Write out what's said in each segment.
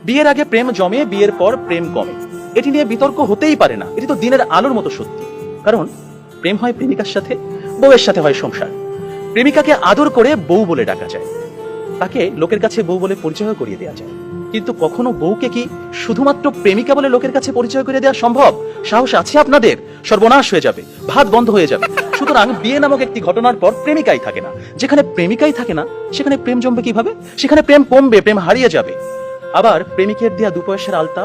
বিয়ের আগে প্রেম জমে, বিয়ের পর প্রেম কমে, এটি নিয়ে বিতর্ক হতেই পারে না। এটি তো দিনের আলোর মতো সত্যি। কারণ প্রেম হয় প্রেমিকার সাথে, বউয়ের সাথে হয় সংসার। প্রেমিকাকে আদর করে বউ বলে ডাকা যায়, তাকে লোকের কাছে বউ বলে পরিচয় করিয়ে দেওয়া যায়। কিন্তু কখনো বউকে কি শুধুমাত্র প্রেমিকা বলে লোকের কাছে পরিচয় করে দেওয়া সম্ভব? সাহস আছে আপনাদের? সর্বনাশ হয়ে যাবে, ভাত বন্ধ হয়ে যাবে। সুতরাং বিয়ে নামক একটি ঘটনার পর প্রেমিকাই থাকে না। যেখানে প্রেমিকাই থাকে না, সেখানে প্রেম জমবে কিভাবে? সেখানে প্রেম কমবে, প্রেম হারিয়ে যাবে। আবার প্রেমিকের দেয়া 2 পয়সার আলতা,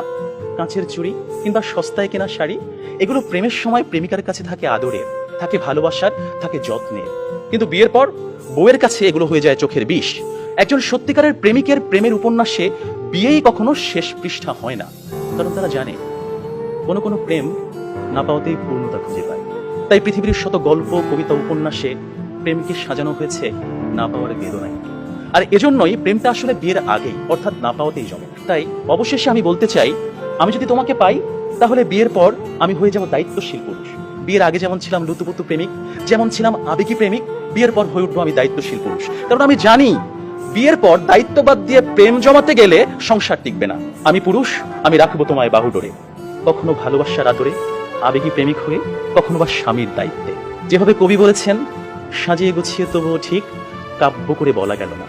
কাঁচের চুড়ি কিংবা সস্তায় কেনা শাড়ি, এগুলো প্রেমের সময় প্রেমিকার কাছে থাকে আদরের, থাকে ভালোবাসার, থাকে যত্নের। কিন্তু বিয়ের পর বউয়ের কাছে এগুলো হয়ে যায় চোখের বিষ। একজন সত্যিকারের প্রেমিকের প্রেমের উপন্যাসে বিয়েই কখনো শেষ পৃষ্ঠা হয় না। কারণ তারা জানে কোনো কোনো প্রেম না পাওয়াতেই পূর্ণতা খুঁজে পায়। তাই পৃথিবীর শত গল্প, কবিতা, উপন্যাসে প্রেমকে সাজানো হয়েছে না পাওয়ার বেদনায়। আর এজন্যই প্রেমটা আসলে বিয়ের আগেই, অর্থাৎ না পাওয়াতেই জমে। তাই অবশেষে আমি বলতে চাই, আমি যদি তোমাকে পাই তাহলে বিয়ের পর আমি হয়ে যাব দায়িত্বশীল পুরুষ। বিয়ের আগে যেমন ছিলাম লুতুপুতু প্রেমিক, যেমন ছিলাম আবেগী প্রেমিক, বিয়ের পর হয়ে উঠবো আমি দায়িত্বশীল পুরুষ। কারণ আমি জানি বিয়ের পর দায়িত্ববাদ দিয়ে প্রেম জমাতে গেলে সংসার টিকবে না। আমি পুরুষ, আমি রাখবো তোমায় বাহুডোরে, কখনো ভালোবাসার আদরে, আবেগী প্রেমিক হয়ে, কখনো বা স্বামীর দায়িত্বে। যেভাবে কবি বলেছেন, সাজিয়ে গুছিয়ে তবুও ঠিক কাব্য করে বলা গেল না।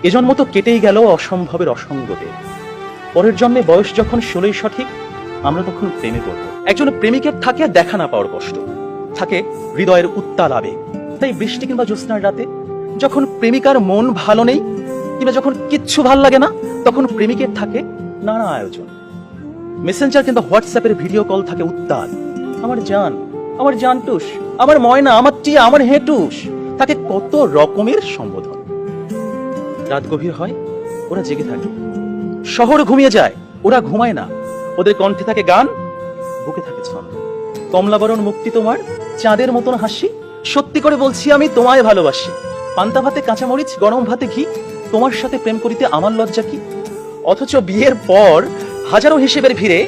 এজন্ম তো কেটেই গেল অসম্ভবের অসঙ্গতে। পরের জন্মে বয়স যখন 16ই সঠিক, আমরা তখন প্রেমে পড়ব। একজন প্রেমিকের থাকে দেখা না পাওয়ার কষ্ট, থাকে হৃদয়ের উত্তাল আবেগ। তাই বৃষ্টি কিংবা জ্যোৎস্নার রাতে যখন প্রেমিকার মন ভালো নেই কিংবা যখন কিচ্ছু ভাল লাগে না, তখন প্রেমিকের থাকে নানা আয়োজন। মেসেঞ্জার কিংবা হোয়াটসঅ্যাপের ভিডিও কল থাকে উত্তাল। আমার জান, আমার জানটুস, আমার ময়না, আমার টিয়া, আমার হেটুস, থাকে কত রকমের সম্বোধন। রাত গভীর হয়, ওরা জেগে থাকে। শহর ঘুমিয়ে যায়, ওরা ঘুমায় না। ওদের কণ্ঠে থাকে গান, বুকে থাকে ছন্দ। কমলাবরণ মুক্তি তোমার, চাঁদের মতন হাসি, সত্যি করে বলছি আমি তোমায় ভালোবাসি। পান্তা ভাতে কাঁচামরিচ, গরম ভাতে ঘি, তোমার সাথে প্রেম করিতে আমার লজ্জা কি। অথচ বিয়ের পর হাজারো হিসেবের ভিড়ে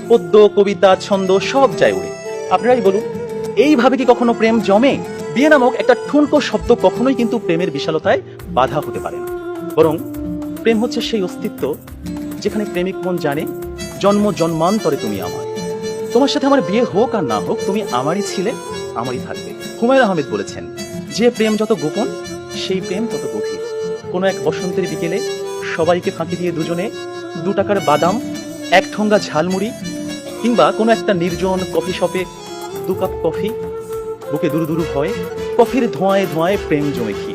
পদ্য, কবিতা, ছন্দ সব যায় উড়ে। আপনারাই বলুন, এইভাবে কি কখনো প্রেম জমে? বিয়ে নামক একটা ঠুনকো শব্দ কখনোই কিন্তু প্রেমের বিশালতায় বাধা হতে পারে না। বরং প্রেম হচ্ছে সেই অস্তিত্ব যেখানে প্রেমিক মন জানে জন্ম জন্মান্তরে তুমি আমার। তোমার সাথে আমার বিয়ে হোক আর না হোক, তুমি আমারই ছিলে, আমারই থাকবে। হুমায়ুন আহমেদ বলেছেন, যে প্রেম যত গোপন, সেই প্রেম তত গভীর। কোনো এক বসন্তের বিকেলে সবাইকে ফাঁকি দিয়ে দুজনে 2 টাকার বাদাম, 1 ঠোঙ্গা ঝালমুড়ি কিংবা কোনো একটা নির্জন কফি শপে 2 কাপ কফি, বুকে দুরু দুরু হয়, কফির ধোঁয়ায় ধোঁয়ায় প্রেম জমে ঘি।